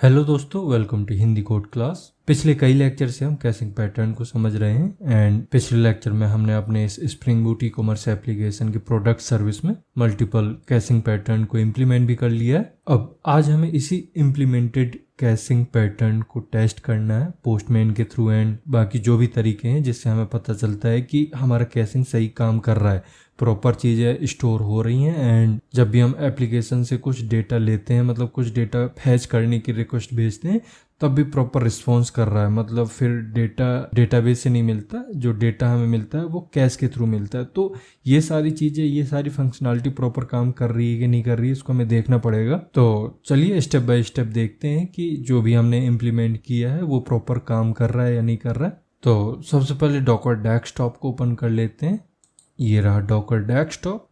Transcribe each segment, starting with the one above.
Hello दोस्तों, welcome to Hindi code class. पिछले कई लेक्चर से हम कैशिंग पैटर्न को समझ रहे हैं एंड पिछले लेक्चर में हमने अपने इस spring boot e commerce application के प्रोडक्ट सर्विस में मल्टीपल कैशिंग पैटर्न को इम्प्लीमेंट भी कर लिया है। अब आज हमें इसी इम्प्लीमेंटेड कैशिंग पैटर्न को टेस्ट करना है पोस्टमैन के थ्रू एंड बाकी जो भी तरीके हैं जिससे हमें पता चलता है कि हमारा कैशिंग सही काम कर रहा है, प्रॉपर चीज़ें स्टोर हो रही हैं। एंड जब भी हम एप्लीकेशन से कुछ डेटा लेते हैं, मतलब कुछ डेटा फैच करने की रिक्वेस्ट भेजते हैं, तब भी प्रॉपर रिस्पॉन्स कर रहा है। मतलब फिर डेटा डेटाबेस से नहीं मिलता, जो डेटा हमें मिलता है वो कैश के थ्रू मिलता है। तो ये सारी चीज़ें, ये सारी फंक्शनलिटी प्रॉपर काम कर रही है कि नहीं कर रही है, इसको हमें देखना पड़ेगा। तो चलिए स्टेप बाय स्टेप देखते हैं कि जो भी हमने इम्प्लीमेंट किया है वो प्रॉपर काम कर रहा है या नहीं कर रहा है। तो सबसे पहले डॉकर डेस्कटॉप को ओपन कर लेते हैं। ये रहा डॉकर डेस्कटॉप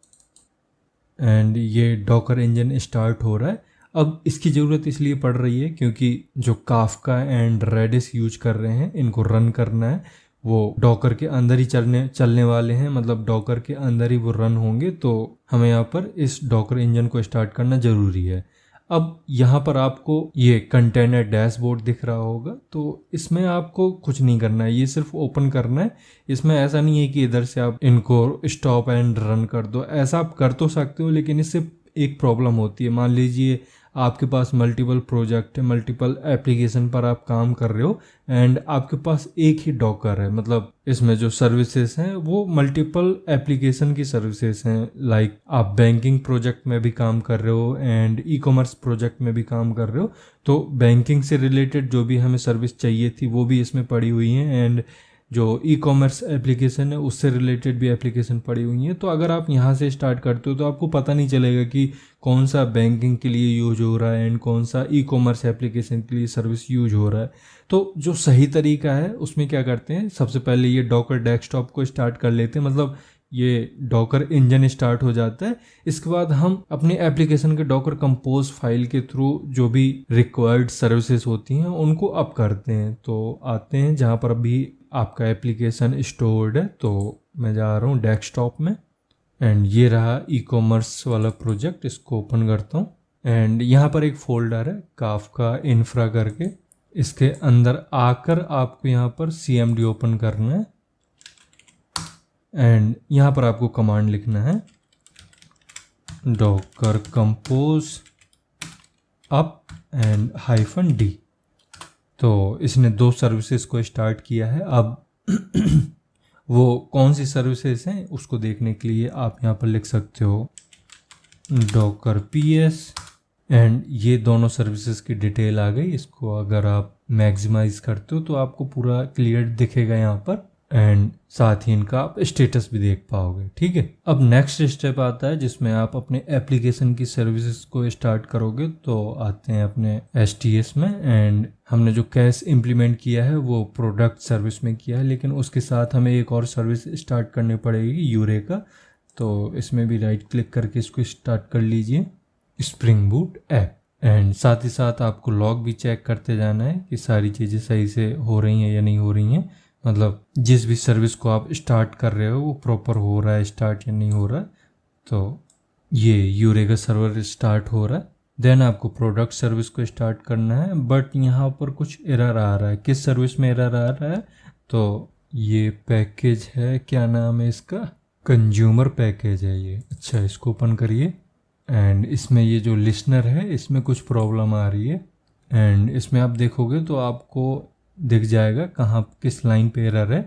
एंड ये डॉकर इंजन स्टार्ट हो रहा है। अब इसकी ज़रूरत इसलिए पड़ रही है क्योंकि जो काफका एंड रेडिस यूज कर रहे हैं, इनको रन करना है, वो डॉकर के अंदर ही चलने वाले हैं, मतलब डॉकर के अंदर ही वो रन होंगे। तो हमें यहाँ पर इस डॉकर इंजन को स्टार्ट करना ज़रूरी है। अब यहाँ पर आपको ये कंटेनर डैशबोर्ड दिख रहा होगा, तो इसमें आपको कुछ नहीं करना है, ये सिर्फ ओपन करना है। इसमें ऐसा नहीं है कि इधर से आप इनको स्टॉप एंड रन कर दो, ऐसा आप कर तो सकते हो, लेकिन इससे एक प्रॉब्लम होती है। मान लीजिए आपके पास मल्टीपल प्रोजेक्ट है, मल्टीपल एप्लीकेशन पर आप काम कर रहे हो एंड आपके पास एक ही डॉकर है, मतलब इसमें जो सर्विसेज हैं वो मल्टीपल एप्लीकेशन की सर्विसेज हैं। लाइक आप बैंकिंग प्रोजेक्ट में भी काम कर रहे हो एंड ई कॉमर्स प्रोजेक्ट में भी काम कर रहे हो, तो बैंकिंग से रिलेटेड जो भी हमें सर्विस चाहिए थी वो भी इसमें पड़ी हुई हैं एंड जो ई कॉमर्स एप्लीकेशन है उससे रिलेटेड भी एप्लीकेशन पड़ी हुई हैं। तो अगर आप यहाँ से स्टार्ट करते हो तो आपको पता नहीं चलेगा कि कौन सा बैंकिंग के लिए यूज हो रहा है एंड कौन सा ई कॉमर्स एप्लीकेशन के लिए सर्विस यूज हो रहा है। तो जो सही तरीका है उसमें क्या करते हैं, सबसे पहले ये डॉकर डेस्कटॉप को स्टार्ट कर लेते हैं, मतलब ये डॉकर इंजन स्टार्ट हो जाता है। इसके बाद हम अपने एप्लीकेशन के डॉकर कंपोज फाइल के थ्रू जो भी रिक्वायर्ड सर्विसेज होती हैं उनको अप करते हैं। तो आते हैं जहाँ पर अभी आपका एप्लीकेशन स्टोर्ड है, तो मैं जा रहा हूँ डेस्कटॉप में एंड ये रहा ई कॉमर्स वाला प्रोजेक्ट, इसको ओपन करता हूँ एंड यहाँ पर एक फोल्डर है काफका इंफ्रा करके, इसके अंदर आकर आपको यहाँ पर CMD ओपन करना है एंड यहाँ पर आपको कमांड लिखना है Docker compose up and -d। तो इसने 2 सर्विसेज को स्टार्ट किया है। अब वो कौन सी सर्विसेज हैं उसको देखने के लिए आप यहाँ पर लिख सकते हो डॉकर PS एंड ये दोनों सर्विसेज की डिटेल आ गई। इसको अगर आप मैक्सिमाइज करते हो तो आपको पूरा क्लियर दिखेगा यहाँ पर एंड साथ ही इनका आप स्टेटस भी देख पाओगे। ठीक है, अब नेक्स्ट स्टेप आता है जिसमें आप अपने एप्लीकेशन की सर्विसेज को स्टार्ट करोगे। तो आते हैं अपने STS में एंड हमने जो कैश इम्प्लीमेंट किया है वो प्रोडक्ट सर्विस में किया है, लेकिन उसके साथ हमें एक और सर्विस स्टार्ट करनी पड़ेगी, यूरेका। तो इसमें भी राइट क्लिक करके इसको स्टार्ट कर लीजिए, स्प्रिंग बूट ऐप। एंड साथ ही साथ आपको लॉग भी चेक करते जाना है कि सारी चीज़ें सही से हो रही हैं या नहीं हो रही हैं, मतलब जिस भी सर्विस को आप स्टार्ट कर रहे हो वो प्रॉपर हो रहा है स्टार्ट या नहीं हो रहा है। तो ये यूरेका सर्वर स्टार्ट हो रहा है। देन आपको प्रोडक्ट सर्विस को स्टार्ट करना है, बट यहाँ पर कुछ एरर आ रहा है। किस सर्विस में एरर आ रहा है, तो ये पैकेज है, क्या नाम है इसका, कंज्यूमर पैकेज है ये। अच्छा, इसको ओपन करिए एंड इसमें ये जो लिसनर है इसमें कुछ प्रॉब्लम आ रही है एंड इसमें आप देखोगे तो आपको दिख जाएगा कहाँ किस लाइन पे एरर है।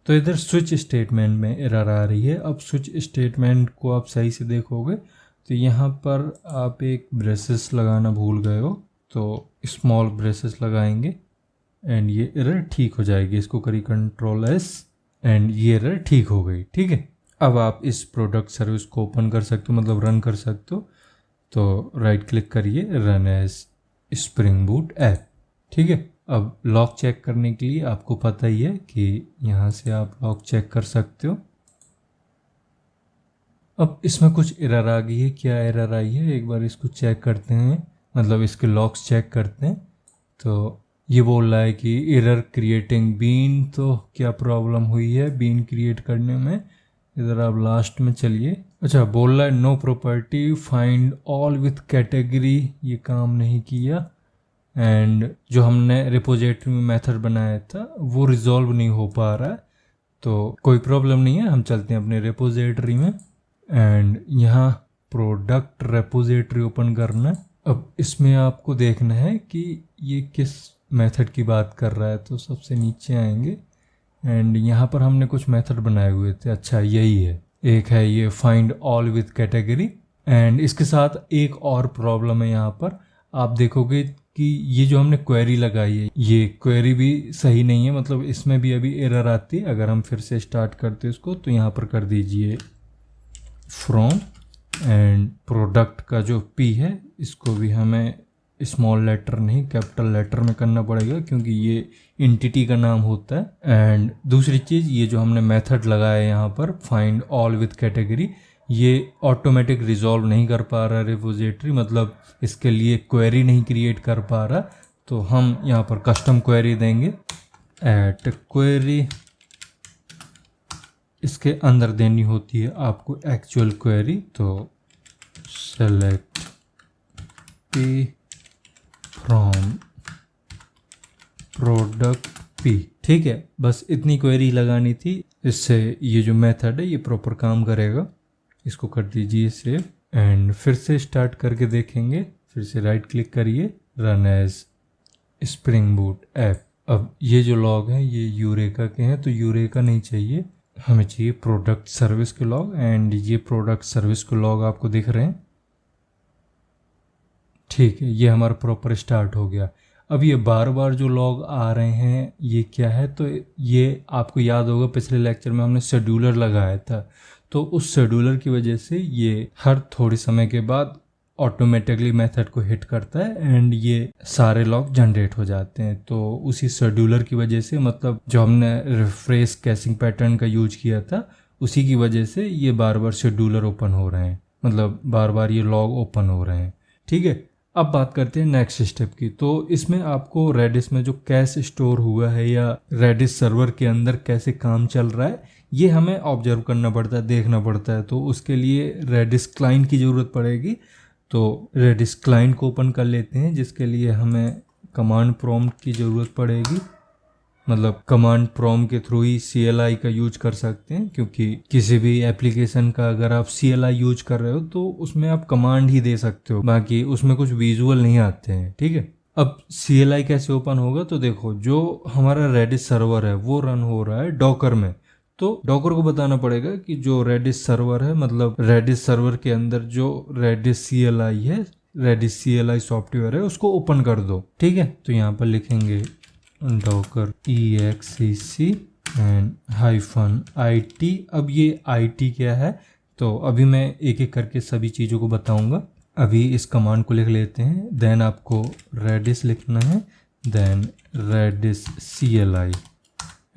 तो इधर स्विच स्टेटमेंट में एरर आ रही है। अब स्विच स्टेटमेंट को आप सही से देखोगे तो यहाँ पर आप एक ब्रेसेस लगाना भूल गए हो, तो स्मॉल ब्रेसेस लगाएंगे एंड ये एरर ठीक हो जाएगी। इसको करिए Ctrl+S एंड ये एरर ठीक हो गई। ठीक है, अब आप इस प्रोडक्ट सर्विस को ओपन कर सकते हो, मतलब रन कर सकते हो। तो राइट क्लिक करिए, run as Spring Boot app. ठीक है, अब लॉक चेक करने के लिए आपको पता ही है कि यहाँ से आप लॉक चेक कर सकते हो। अब इसमें कुछ एरर आ गई है, क्या एरर आई है एक बार इसको चेक करते हैं, मतलब इसके लॉक्स चेक करते हैं। तो ये बोल रहा है कि एरर क्रिएटिंग बीन, तो क्या प्रॉब्लम हुई है बीन क्रिएट करने में। इधर आप लास्ट में चलिए। अच्छा, बोल रहा है no property find all with category, ये काम नहीं किया। एंड जो हमने रिपोजिटरी में मेथड बनाया था वो रिजॉल्व नहीं हो पा रहा है। तो कोई प्रॉब्लम नहीं है, हम चलते हैं अपने रिपोजिटरी में एंड यहाँ प्रोडक्ट रिपोजिटरी ओपन करना है। अब इसमें आपको देखना है कि ये किस मेथड की बात कर रहा है। तो सबसे नीचे आएंगे एंड यहाँ पर हमने कुछ मेथड बनाए हुए थे। अच्छा, यही है। एक है ये find all with category and इसके साथ एक और प्रॉब्लम है। यहाँ पर आप देखोगे कि ये जो हमने क्वेरी लगाई है ये क्वेरी भी सही नहीं है, मतलब इसमें भी अभी एरर आती है। अगर हम फिर से स्टार्ट करते हैं इसको तो यहाँ पर कर दीजिए फ्रॉम एंड प्रोडक्ट का जो पी है इसको भी हमें स्मॉल लेटर नहीं कैपिटल लेटर में करना पड़ेगा क्योंकि ये एंटिटी का नाम होता है। एंड दूसरी चीज़, ये जो हमने मेथड लगाया है यहाँ पर फाइंड ऑल विद कैटेगरी, ये ऑटोमेटिक रिजॉल्व नहीं कर पा रहा रिपोजिटरी, मतलब इसके लिए क्वेरी नहीं क्रिएट कर पा रहा। तो हम यहाँ पर कस्टम क्वेरी देंगे एट क्वेरी, इसके अंदर देनी होती है आपको एक्चुअल क्वेरी। तो select P from product P, ठीक है। बस इतनी क्वेरी लगानी थी, इससे ये जो मेथड है ये प्रॉपर काम करेगा। इसको कर दीजिए सेव एंड फिर से स्टार्ट करके देखेंगे। फिर से राइट क्लिक करिए, run as Spring Boot app. अब ये जो लॉग हैं ये यूरेका के हैं, तो यूरेका नहीं चाहिए, हमें चाहिए प्रोडक्ट सर्विस के लॉग। एंड ये प्रोडक्ट सर्विस के लॉग आपको दिख रहे हैं, ठीक है। ये हमारा प्रॉपर स्टार्ट हो गया। अब ये बार बार जो लॉग आ रहे हैं ये क्या है, तो ये आपको याद होगा पिछले लेक्चर में हमने शेड्यूलर लगाया था। तो उस शेड्यूलर की वजह से ये हर थोड़े समय के बाद ऑटोमेटिकली मेथड को हिट करता है एंड ये सारे लॉग जनरेट हो जाते हैं। तो उसी शेड्यूलर की वजह से, मतलब जो हमने रिफ्रेश कैशिंग पैटर्न का यूज किया था उसी की वजह से ये बार बार शेड्यूलर ओपन हो रहे हैं, मतलब बार बार ये लॉग ओपन हो रहे हैं, ठीक है। अब बात करते हैं नेक्स्ट स्टेप की। तो इसमें आपको रेडिस में जो कैश स्टोर हुआ है या रेडिस सर्वर के अंदर कैसे काम चल रहा है ये हमें ऑब्जर्व करना पड़ता है, देखना पड़ता है। तो उसके लिए रेडिस क्लाइंट की ज़रूरत पड़ेगी। तो रेडिस क्लाइंट को ओपन कर लेते हैं, जिसके लिए हमें कमांड प्रॉम्प्ट की ज़रूरत पड़ेगी। मतलब कमांड प्रॉम्प्ट के थ्रू ही CLI का यूज कर सकते हैं, क्योंकि किसी भी एप्लीकेशन का अगर आप CLI यूज कर रहे हो तो उसमें आप कमांड ही दे सकते हो, बाकी उसमें कुछ विजुअल नहीं आते हैं, ठीक है। अब CLI कैसे ओपन होगा, तो देखो जो हमारा रेडिस सर्वर है वो रन हो रहा है डॉकर में। तो डॉकर को बताना पड़ेगा कि जो रेडिस सर्वर है, मतलब रेडिस सर्वर के अंदर जो रेडिस CLI है, रेडिस CLI सॉफ्टवेयर है, उसको ओपन कर दो, ठीक है। तो यहाँ पर लिखेंगे docker exec एंड -it। अब ये IT क्या है, तो अभी मैं एक एक करके सभी चीज़ों को बताऊंगा। अभी इस कमांड को लिख लेते हैं, देन आपको redis लिखना है, देन redis CLI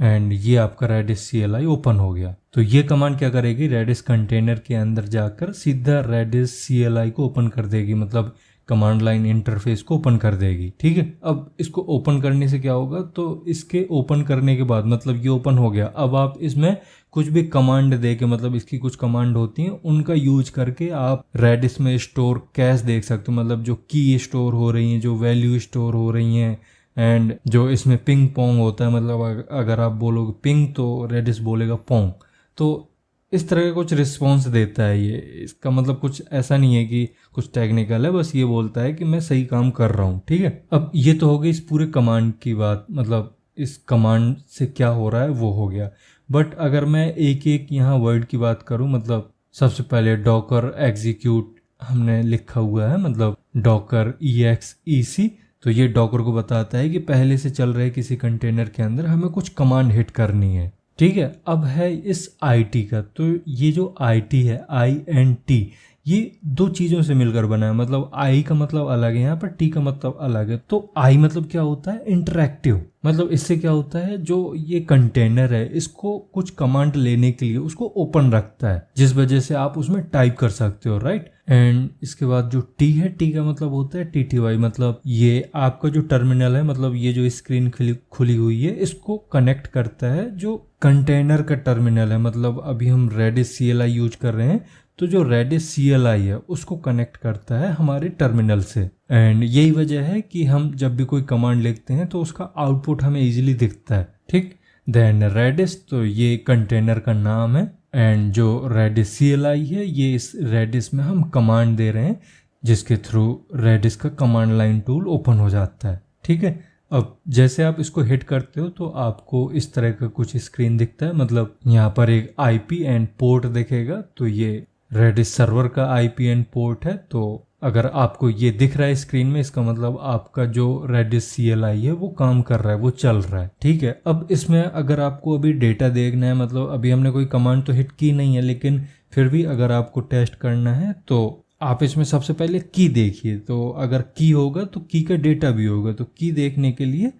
एंड ये आपका redis CLI ओपन हो गया। तो ये कमांड क्या करेगी, redis कंटेनर के अंदर जाकर सीधा redis CLI को ओपन कर देगी, मतलब कमांड लाइन इंटरफेस को ओपन कर देगी, ठीक है। अब इसको ओपन करने से क्या होगा, तो इसके ओपन करने के बाद, मतलब ये ओपन हो गया, अब आप इसमें कुछ भी कमांड दे के, मतलब इसकी कुछ कमांड होती हैं उनका यूज करके आप रेडिस में स्टोर कैश देख सकते हो, मतलब जो की स्टोर हो रही हैं, जो वैल्यू स्टोर हो रही हैं एंड जो इसमें पिंग पोंग होता है, मतलब अगर आप बोलोगे पिंग तो रेडिस बोलेगा पोंग। तो इस तरह का कुछ रिस्पॉन्स देता है ये। इसका मतलब कुछ ऐसा नहीं है कि कुछ टेक्निकल है, बस ये बोलता है कि मैं सही काम कर रहा हूँ, ठीक है। अब ये तो हो गई इस पूरे कमांड की बात, मतलब इस कमांड से क्या हो रहा है वो हो गया। बट अगर मैं एक एक यहाँ वर्ड की बात करूँ, मतलब सबसे पहले डॉकर एग्जीक्यूट हमने लिखा हुआ है, मतलब डॉकर exec। तो ये डॉकर को बताता है कि पहले से चल रहे किसी कंटेनर के अंदर हमें कुछ कमांड हिट करनी है, ठीक है। अब है इस IT का, तो ये जो IT है INT, ये दो चीज़ों से मिलकर बना है, मतलब I का मतलब अलग है यहाँ पर, T का मतलब अलग है। तो I मतलब क्या होता है, इंटरैक्टिव, मतलब इससे क्या होता है, जो ये कंटेनर है इसको कुछ कमांड लेने के लिए उसको ओपन रखता है, जिस वजह से आप उसमें टाइप कर सकते हो, राइट। एंड इसके बाद जो T है, T का मतलब होता है TTY, मतलब ये आपका जो टर्मिनल है, मतलब ये जो स्क्रीन खुली हुई है इसको कनेक्ट करता है जो कंटेनर का टर्मिनल है। मतलब अभी हम रेडिस CLI यूज कर रहे हैं तो जो रेडिस CLI है उसको कनेक्ट करता है हमारे टर्मिनल से। एंड यही वजह है कि हम जब भी कोई कमांड लिखते हैं तो उसका आउटपुट हमें इजीली दिखता है, ठीक। देन रेडिस, तो ये कंटेनर का नाम है। एंड जो रेडिस CLI है, ये इस रेडिस में हम कमांड दे रहे हैं जिसके थ्रू रेडिस का कमांड लाइन टूल ओपन हो जाता है, ठीक है। अब जैसे आप इसको हिट करते हो तो आपको इस तरह का कुछ स्क्रीन दिखता है, मतलब यहाँ पर एक IP एंड पोर्ट दिखेगा। तो ये रेडिस सर्वर का IP एंड पोर्ट है। तो अगर आपको ये दिख रहा है स्क्रीन में, इसका मतलब आपका जो रेडिस CLI है वो काम कर रहा है, वो चल रहा है, ठीक है। अब इसमें अगर आपको अभी डेटा देखना है, मतलब अभी हमने कोई कमांड तो हिट की नहीं है, लेकिन फिर भी अगर आपको टेस्ट करना है तो आप इसमें सबसे पहले की देखिए। तो अगर की होगा तो की का डेटा भी होगा। तो की देखने के लिए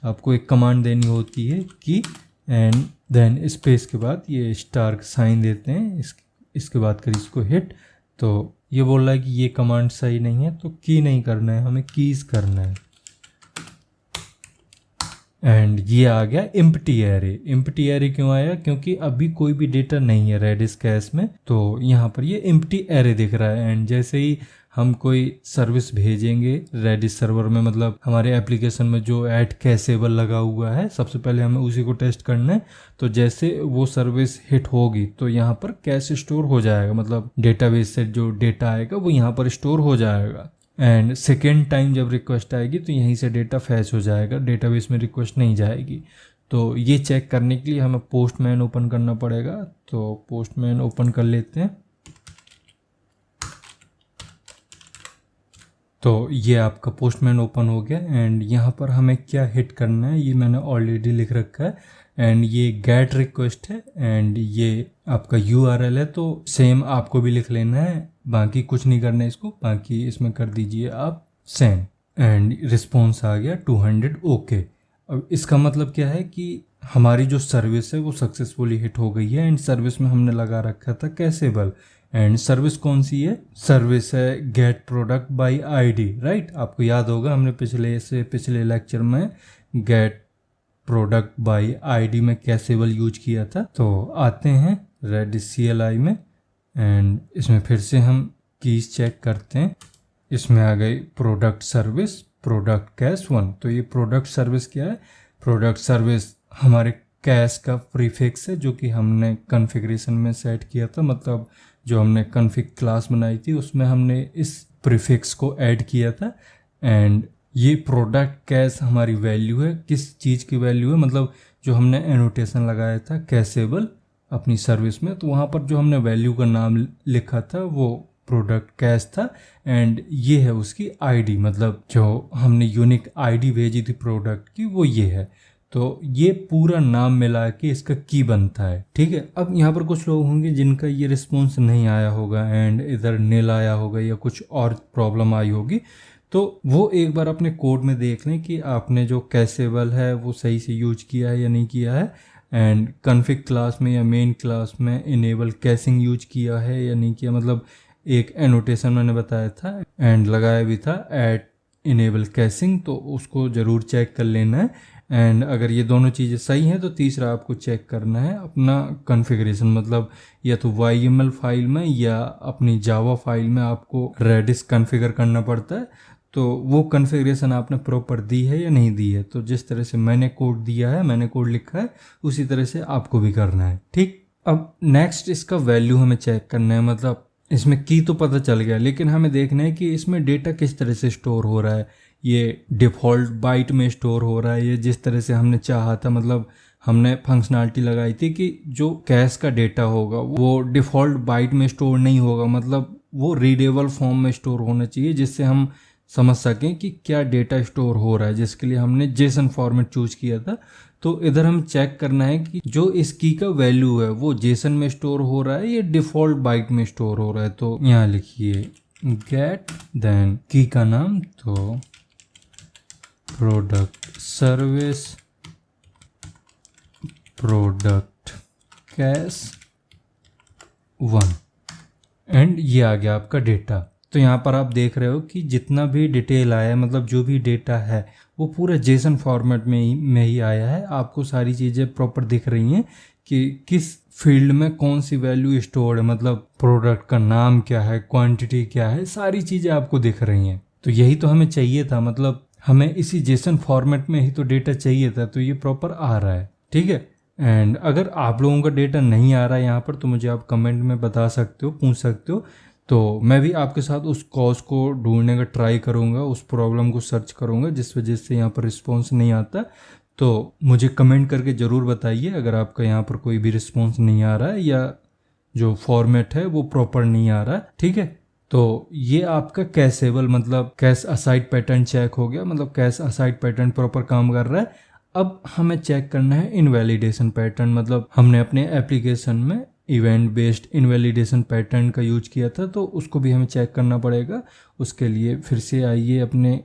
आपको एक कमांड देनी होती है, की एंड देन स्पेस के बाद ये स्टार साइन देते हैं। इसके बाद करिए इसको हिट, तो ये बोल रहा है कि ये कमांड सही नहीं है, तो की नहीं करना है, हमें कीज करना है। एंड ये आ गया एम्प्टी एरे। एम्प्टी एरे क्यों आया? क्योंकि अभी कोई भी डेटा नहीं है रेडिस कैश में, तो यहाँ पर ये एम्प्टी एरे दिख रहा है। एंड जैसे ही हम कोई सर्विस भेजेंगे रेडिस सर्वर में, मतलब हमारे एप्लीकेशन में जो ऐड कैशेबल लगा हुआ है, सबसे पहले हमें उसी को टेस्ट करना है। तो जैसे वो सर्विस हिट होगी तो यहाँ पर कैश स्टोर हो जाएगा, मतलब डेटाबेस से जो डेटा आएगा वो यहाँ पर स्टोर हो जाएगा। एंड सेकेंड टाइम जब रिक्वेस्ट आएगी तो यहीं से डेटा फैच हो जाएगा, डेटाबेस में रिक्वेस्ट नहीं जाएगी। तो ये चेक करने के लिए हमें पोस्टमैन ओपन करना पड़ेगा। तो पोस्टमैन ओपन कर लेते हैं। तो ये आपका पोस्टमैन ओपन हो गया। एंड यहाँ पर हमें क्या हिट करना है ये मैंने ऑलरेडी लिख रखा है। एंड ये गेट रिक्वेस्ट है एंड ये आपका URL है, तो सेम आपको भी लिख लेना है, बाकी कुछ नहीं करना है इसको। बाकी इसमें कर दीजिए आप सेंड। एंड रिस्पॉन्स आ गया 200 ओके। अब इसका मतलब क्या है कि हमारी जो सर्विस है वो सक्सेसफुली हिट हो गई है। एंड सर्विस में हमने लगा रखा था कैशेबल। एंड सर्विस कौन सी है? सर्विस है get product by ID, right. आपको याद होगा हमने पिछले लेक्चर में गेट प्रोडक्ट बाय ID में कैशेबल यूज किया था। तो आते हैं रेडिस CLI में एंड इसमें फिर से हम कीज चेक करते हैं। इसमें आ गई प्रोडक्ट सर्विस, प्रोडक्ट कैश 1। तो ये प्रोडक्ट सर्विस क्या है? प्रोडक्ट सर्विस हमारे कैश का प्रीफिक्स है जो कि हमने कॉन्फ़िगरेशन में सेट किया था, मतलब जो हमने कॉन्फ़िग क्लास बनाई थी उसमें हमने इस प्रीफिक्स को ऐड किया था। एंड ये प्रोडक्ट कैश हमारी वैल्यू है। किस चीज़ की वैल्यू है? मतलब जो हमने एनोटेशन लगाया था कैशेबल अपनी सर्विस में, तो वहाँ पर जो हमने वैल्यू का नाम लिखा था वो प्रोडक्ट कैश था। एंड ये है उसकी ID, मतलब जो हमने यूनिक ID भेजी थी प्रोडक्ट की वो ये है। तो ये पूरा नाम मिला के इसका की बनता है, ठीक है। अब यहाँ पर कुछ लोग होंगे जिनका ये रिस्पॉन्स नहीं आया होगा एंड इधर नील आया होगा या कुछ और प्रॉब्लम आई होगी, तो वो एक बार अपने कोड में देख लें कि आपने जो कैशेबल है वो सही से यूज किया है या नहीं किया है। एंड कॉन्फ़िग क्लास में या मेन क्लास में इनेबल कैशिंग यूज किया है या नहीं किया, मतलब एक एनोटेशन मैंने बताया था एंड लगाया भी था ऐट इनेबल कैशिंग, तो उसको ज़रूर चेक कर लेना है। एंड अगर ये दोनों चीज़ें सही हैं तो तीसरा आपको चेक करना है अपना कॉन्फ़िगरेशन, मतलब या तो YML फाइल में या अपनी जावा फाइल में आपको रेडिस कॉन्फ़िगर करना पड़ता है। तो वो कॉन्फ़िगरेशन आपने प्रॉपर दी है या नहीं दी है। तो जिस तरह से मैंने कोड दिया है, मैंने कोड लिखा है, उसी तरह से आपको भी करना है, ठीक। अब नेक्स्ट इसका वैल्यू हमें चेक करना है, मतलब इसमें की तो पता चल गया, लेकिन हमें देखना है कि इसमें डेटा किस तरह से स्टोर हो रहा है। ये डिफ़ॉल्ट बाइट में स्टोर हो रहा है, ये जिस तरह से हमने चाहा था, मतलब हमने फंक्शनैलिटी लगाई थी कि जो कैश का डेटा होगा वो डिफ़ॉल्ट बाइट में स्टोर नहीं होगा, मतलब वो रीडेबल फॉर्म में स्टोर होना चाहिए जिससे हम समझ सकें कि क्या डेटा स्टोर हो रहा है, जिसके लिए हमने जेसन फॉर्मेट चूज किया था। तो इधर हम चेक करना है कि जो इस की का वैल्यू है वो जेसन में स्टोर हो रहा है या डिफ़ॉल्ट बाइट में स्टोर हो रहा है। तो यहाँ लिखिए गेट देन की का नाम, तो product service product cash 1 and ये आ गया आपका डेटा। तो यहाँ पर आप देख रहे हो कि जितना भी डिटेल आया है, मतलब जो भी डेटा है वो पूरा जेसन फॉर्मेट में ही आया है। आपको सारी चीज़ें प्रॉपर दिख रही हैं कि किस फील्ड में कौन सी वैल्यू स्टोर्ड है, मतलब प्रोडक्ट का नाम क्या है, क्वांटिटी क्या है, सारी चीज़ें आपको दिख रही हैं। तो यही तो हमें चाहिए था, मतलब हमें इसी जेसन फॉर्मेट में ही तो डेटा चाहिए था, तो ये प्रॉपर आ रहा है। ठीक है। एंड अगर आप लोगों का डेटा नहीं आ रहा है यहाँ पर तो मुझे आप कमेंट में बता सकते हो, पूछ सकते हो, तो मैं भी आपके साथ उस कॉज को ढूंढने का ट्राई करूँगा, उस प्रॉब्लम को सर्च करूँगा जिस वजह से यहाँ पर रिस्पॉन्स नहीं आता। तो मुझे कमेंट करके ज़रूर बताइए अगर आपका यहाँ पर कोई भी रिस्पॉन्स नहीं आ रहा है या जो फॉर्मेट है वो प्रॉपर नहीं आ रहा है। ठीक है। तो ये आपका कैसेबल मतलब कैश असाइड पैटर्न चेक हो गया, मतलब कैश असाइड पैटर्न प्रॉपर काम कर रहा है। अब हमें चेक करना है इनवैलिडेशन पैटर्न, मतलब हमने अपने एप्लीकेशन में इवेंट बेस्ड इनवैलिडेशन पैटर्न का यूज किया था, तो उसको भी हमें चेक करना पड़ेगा। उसके लिए फिर से आइए अपने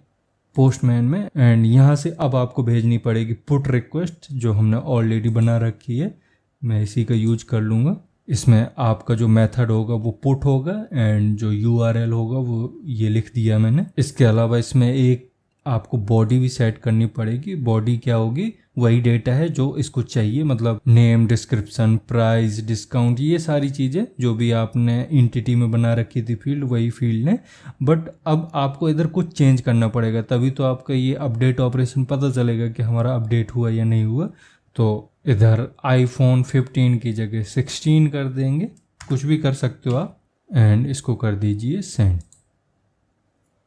पोस्टमैन में एंड यहाँ से अब आपको भेजनी पड़ेगी पुट रिक्वेस्ट जो हमने ऑलरेडी बना रखी है। मैं इसी का यूज कर लूँगा। इसमें आपका जो मेथड होगा वो पुट होगा एंड जो यूआरएल होगा वो ये लिख दिया मैंने। इसके अलावा इसमें एक आपको बॉडी भी सेट करनी पड़ेगी। बॉडी क्या होगी, वही डेटा है जो इसको चाहिए, मतलब नेम, डिस्क्रिप्शन, प्राइस, डिस्काउंट, ये सारी चीज़ें जो भी आपने एंटिटी में बना रखी थी फील्ड, वही फील्ड है। बट अब आपको इधर कुछ चेंज करना पड़ेगा, तभी तो आपका ये अपडेट ऑपरेशन पता चलेगा कि हमारा अपडेट हुआ या नहीं हुआ। तो इधर iPhone 15 की जगह 16 कर देंगे, कुछ भी कर सकते हो आप, एंड इसको कर दीजिए सेंड।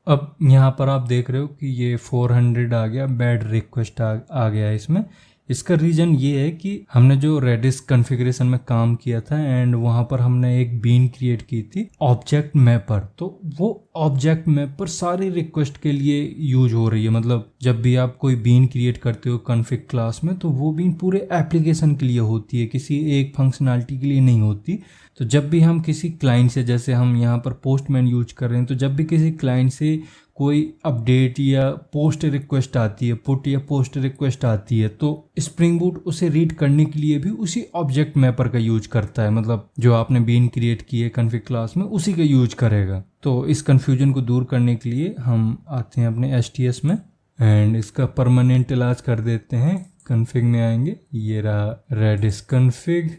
अब यहाँ पर आप देख रहे हो कि ये 400 आ गया, बैड रिक्वेस्ट आ गया इसमें। इसका रीज़न ये है कि हमने जो रेडिस कॉन्फ़िगरेशन में काम किया था एंड वहाँ पर हमने एक बीन क्रिएट की थी ऑब्जेक्ट मैपर, तो वो ऑब्जेक्ट मैपर सारी रिक्वेस्ट के लिए यूज हो रही है। मतलब जब भी आप कोई बीन क्रिएट करते हो कॉन्फ़िग क्लास में तो वो बीन पूरे एप्लीकेशन के लिए होती है, किसी एक फंक्शनैलिटी के लिए नहीं होती। तो जब भी हम किसी क्लाइंट से, जैसे हम यहाँ पर पोस्टमैन यूज कर रहे हैं, तो जब भी किसी क्लाइंट से कोई अपडेट या पोस्ट रिक्वेस्ट आती है, पुट या पोस्ट रिक्वेस्ट आती है, तो स्प्रिंग बूट उसे रीड करने के लिए भी उसी ऑब्जेक्ट मैपर का यूज करता है। मतलब जो आपने बीन क्रिएट की है कॉन्फ़िग क्लास में उसी का यूज करेगा। तो इस कन्फ्यूजन को दूर करने के लिए हम आते हैं अपने STS में एंड इसका परमानेंट इलाज कर देते हैं। कन्फिग में आएंगे, ये रहा रेडिस कन्फिग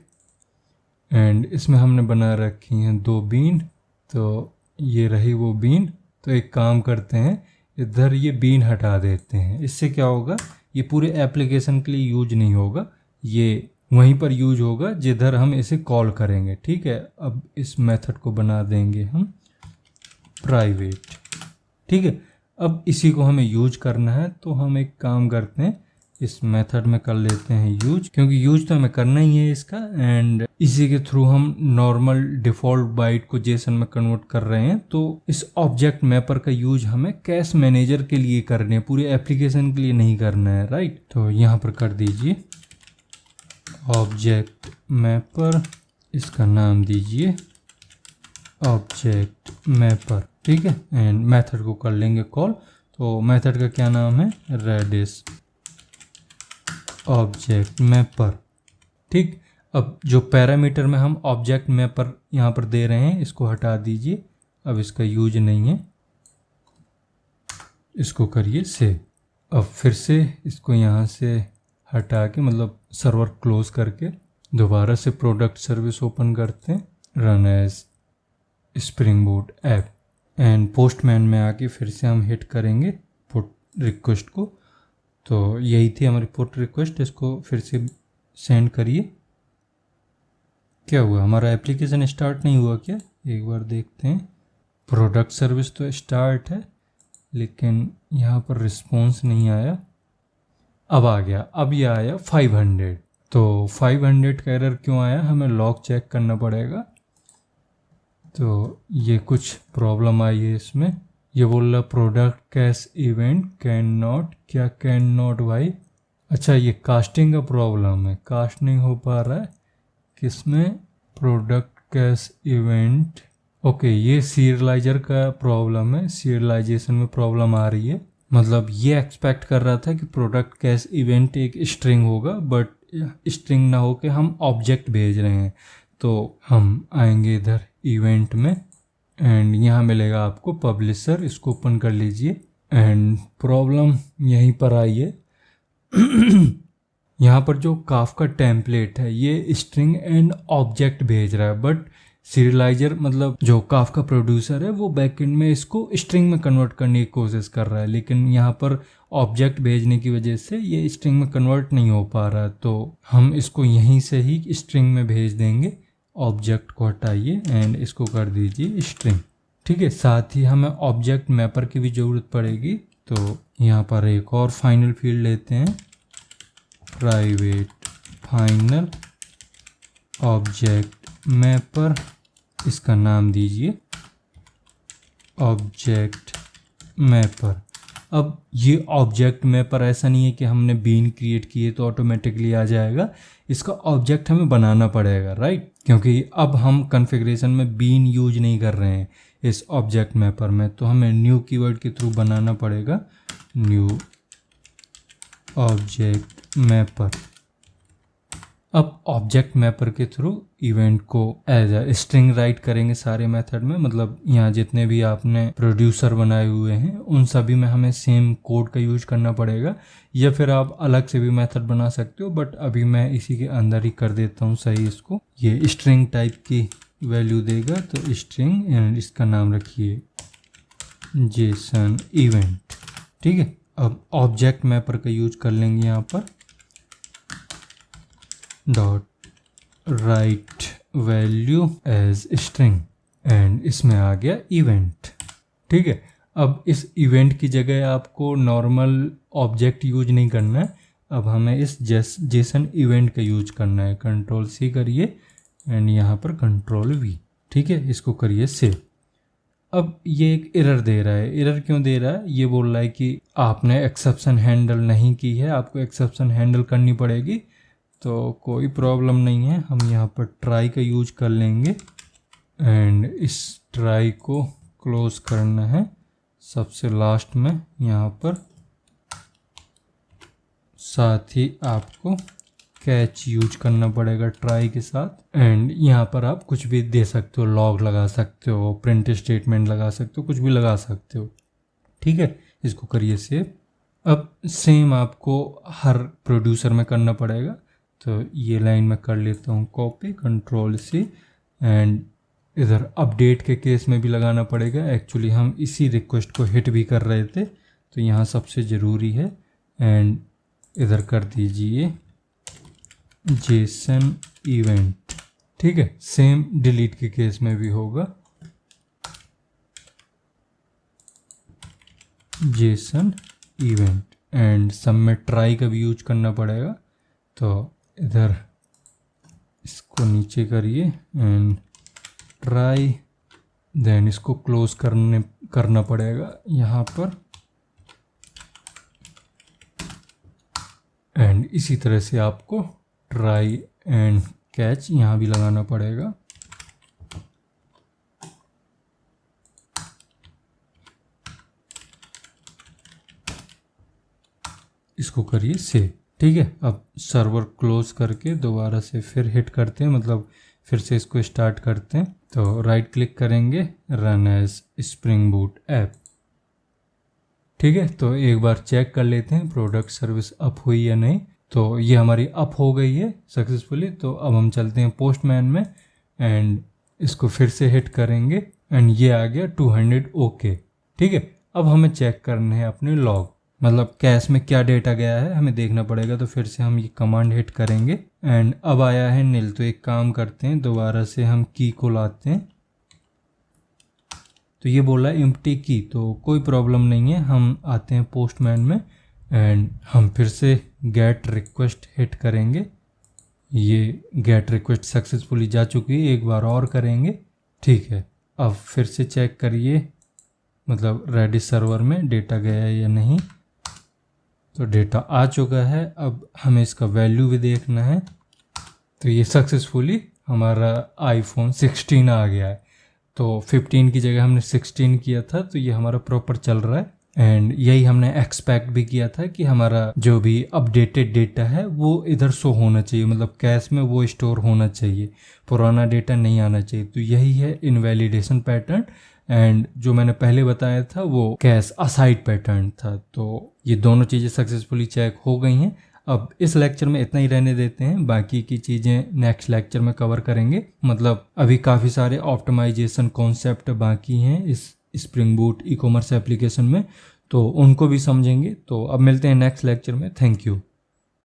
एंड इसमें हमने बना रखी हैं 2 बीन, तो ये रही वो बीन। तो एक काम करते हैं, इधर ये बीन हटा देते हैं। इससे क्या होगा, ये पूरे एप्लीकेशन के लिए यूज नहीं होगा, ये वहीं पर यूज होगा जिधर हम इसे कॉल करेंगे। ठीक है। अब इस मेथड को बना देंगे हम प्राइवेट। ठीक है। अब इसी को हमें यूज करना है, तो हम एक काम करते हैं, इस मेथड में कर लेते हैं यूज, क्योंकि यूज तो हमें करना ही है इसका। एंड इसी के थ्रू हम नॉर्मल डिफ़ॉल्ट बाइट को जेसन में कन्वर्ट कर रहे हैं। तो इस ऑब्जेक्ट मैपर का यूज हमें कैश मैनेजर के लिए करने, पूरे एप्लीकेशन के लिए नहीं करना है, राइट। तो यहाँ पर कर दीजिए ऑब्जेक्ट मैपर, इसका नाम दीजिए ऑब्जेक्ट मैपर। ठीक है। एंड मेथड को कर लेंगे कॉल। तो मेथड का क्या नाम है, रेडिस ऑब्जेक्ट मैपर। ठीक। अब जो पैरामीटर में हम ऑब्जेक्ट मैपर यहाँ पर दे रहे हैं इसको हटा दीजिए, अब इसका यूज नहीं है, इसको करिए सेव। अब फिर से इसको यहाँ से हटा के, मतलब सर्वर क्लोज करके दोबारा से प्रोडक्ट सर्विस ओपन करते हैं, run as Spring Boot app and Postman में आके फिर से हम हिट करेंगे पुट रिक्वेस्ट को। तो यही थी हमारी पुट रिक्वेस्ट, इसको फिर से सेंड करिए। क्या हुआ, हमारा एप्लीकेशन स्टार्ट नहीं हुआ क्या, एक बार देखते हैं। प्रोडक्ट सर्विस तो स्टार्ट है लेकिन यहाँ पर रिस्पॉन्स नहीं आया। अब आ गया, अब ये आया 500। तो 500 का एरर क्यों आया, हमें लॉग चेक करना पड़ेगा। तो ये कुछ प्रॉब्लम आई है इसमें, ये बोल रहा product cash event can not, क्या कैन नॉट भाई, अच्छा ये कास्टिंग का प्रॉब्लम है, कास्ट नहीं हो पा रहा है किसमें, प्रोडक्ट कैश इवेंट। ओके, ये सीरियलाइजर का प्रॉब्लम है, सीरियलाइजेशन में प्रॉब्लम आ रही है। मतलब ये एक्सपेक्ट कर रहा था कि प्रोडक्ट कैश इवेंट एक स्ट्रिंग होगा, बट स्ट्रिंग ना होके हम ऑब्जेक्ट भेज रहे हैं। तो हम आएंगे इधर इवेंट में एंड यहाँ मिलेगा आपको पब्लिशर, इसको ओपन कर लीजिए एंड प्रॉब्लम यहीं पर आई है यहाँ पर जो काफका टेम्पलेट है ये स्ट्रिंग एंड ऑब्जेक्ट भेज रहा है, बट सीरियलाइजर मतलब जो काफका प्रोड्यूसर है वो बैकएंड में इसको स्ट्रिंग में कन्वर्ट करने की कोशिश कर रहा है, लेकिन यहाँ पर ऑब्जेक्ट भेजने की वजह से ये स्ट्रिंग में कन्वर्ट नहीं हो पा रहा है। तो हम इसको यहीं से ही स्ट्रिंग में भेज देंगे। ऑब्जेक्ट को हटाइए एंड इसको कर दीजिए स्ट्रिंग। ठीक है, साथ ही हमें ऑब्जेक्ट मैपर की भी ज़रूरत पड़ेगी। तो यहाँ पर एक और फाइनल फील्ड लेते हैं, प्राइवेट फाइनल ऑब्जेक्ट मैपर, इसका नाम दीजिए ऑब्जेक्ट मैपर। अब ये ऑब्जेक्ट मैपर ऐसा नहीं है कि हमने बीन क्रिएट किए तो ऑटोमेटिकली आ जाएगा, इसका ऑब्जेक्ट हमें बनाना पड़ेगा, राइट, क्योंकि अब हम कॉन्फ़िगरेशन में बीन यूज नहीं कर रहे हैं इस ऑब्जेक्ट मैपर में, तो हमें न्यू कीवर्ड के थ्रू बनाना पड़ेगा न्यू ऑब्जेक्ट मैपर। अब ऑब्जेक्ट मैपर के थ्रू इवेंट को एज अ स्ट्रिंग राइट करेंगे सारे मेथड में, मतलब यहाँ जितने भी आपने प्रोड्यूसर बनाए हुए हैं उन सभी में हमें सेम कोड का यूज करना पड़ेगा, या फिर आप अलग से भी मेथड बना सकते हो, बट अभी मैं इसी के अंदर ही कर देता हूँ सही इसको। ये स्ट्रिंग टाइप की वैल्यू देगा, तो स्ट्रिंग एंड इसका नाम रखिए जेसन इवेंट। ठीक है, अब ऑब्जेक्ट मैपर का यूज कर लेंगे यहाँ पर dot write value as string and इसमें आ गया इवेंट। ठीक है, अब इस इवेंट की जगह आपको नॉर्मल ऑब्जेक्ट यूज नहीं करना है, अब हमें इस जेसन इवेंट का यूज करना है। कंट्रोल सी करिए एंड यहाँ पर कंट्रोल वी। ठीक है, इसको करिए सेव। अब ये एक एरर दे रहा है, एरर क्यों दे रहा है? ये बोल रहा है कि आपने एक्सेप्शन हैंडल नहीं की है, आपको एक्सेप्शन हैंडल करनी पड़ेगी। तो कोई प्रॉब्लम नहीं है, हम यहाँ पर ट्राई का यूज कर लेंगे एंड इस ट्राई को क्लोज करना है सबसे लास्ट में यहाँ पर। साथ ही आपको कैच यूज करना पड़ेगा ट्राई के साथ एंड यहाँ पर आप कुछ भी दे सकते हो, लॉग लगा सकते हो, प्रिंट स्टेटमेंट लगा सकते हो, कुछ भी लगा सकते हो। ठीक है, इसको करिए सेव। अब सेम आपको हर प्रोड्यूसर में करना पड़ेगा, तो ये लाइन में कर लेता हूँ कॉपी, कंट्रोल सी एंड इधर अपडेट के केस में भी लगाना पड़ेगा। एक्चुअली हम इसी रिक्वेस्ट को हिट भी कर रहे थे, तो यहाँ सबसे ज़रूरी है एंड इधर कर दीजिए जेसन इवेंट। ठीक है, सेम डिलीट के केस में भी होगा जेसन इवेंट एंड सब में ट्राई का भी यूज करना पड़ेगा। तो इधर इसको नीचे करिए एंड ट्राई, देन इसको क्लोज करना पड़ेगा यहाँ पर एंड इसी तरह से आपको ट्राई एंड कैच यहाँ भी लगाना पड़ेगा। इसको करिए सेव। ठीक है, अब सर्वर क्लोज करके दोबारा से फिर हिट करते हैं, मतलब फिर से इसको स्टार्ट करते हैं। तो राइट क्लिक करेंगे, run as Spring Boot app. ठीक है, तो एक बार चेक कर लेते हैं प्रोडक्ट सर्विस अप हुई या नहीं। तो ये हमारी अप हो गई है सक्सेसफुली। तो अब हम चलते हैं पोस्टमैन में एंड इसको फिर से हिट करेंगे एंड ये आ गया 200 ओके। ठीक है, अब हमें चेक करने हैं अपने लॉग, मतलब कैश में क्या डेटा गया है हमें देखना पड़ेगा। तो फिर से हम ये कमांड हिट करेंगे एंड अब आया है नील। तो एक काम करते हैं, दोबारा से हम की को लाते हैं। तो ये बोला है एम्प्टी की, तो कोई प्रॉब्लम नहीं है। हम आते हैं पोस्टमैन में एंड हम फिर से गेट रिक्वेस्ट हिट करेंगे। ये गेट रिक्वेस्ट सक्सेसफुली जा चुकी है, एक बार और करेंगे। ठीक है, अब फिर से चेक करिए, मतलब रेडिस सर्वर में डेटा गया है या नहीं। तो डेटा आ चुका है, अब हमें इसका वैल्यू भी देखना है। तो ये सक्सेसफुली हमारा आईफोन 16 आ गया है। तो 15 की जगह हमने 16 किया था, तो ये हमारा प्रॉपर चल रहा है एंड यही हमने एक्सपेक्ट भी किया था कि हमारा जो भी अपडेटेड डेटा है वो इधर शो होना चाहिए, मतलब कैश में वो स्टोर होना चाहिए, पुराना डेटा नहीं आना चाहिए। तो यही है इनवैलिडेशन पैटर्न एंड जो मैंने पहले बताया था वो कैश असाइड पैटर्न था। तो ये दोनों चीज़ें सक्सेसफुली चेक हो गई हैं। अब इस लेक्चर में इतना ही रहने देते हैं, बाकी की चीज़ें नेक्स्ट लेक्चर में कवर करेंगे। मतलब अभी काफ़ी सारे ऑप्टिमाइजेशन कॉन्सेप्ट बाकी हैं इस spring boot e commerce application में, तो उनको भी समझेंगे। तो अब मिलते हैं नेक्स्ट लेक्चर में। Thank you.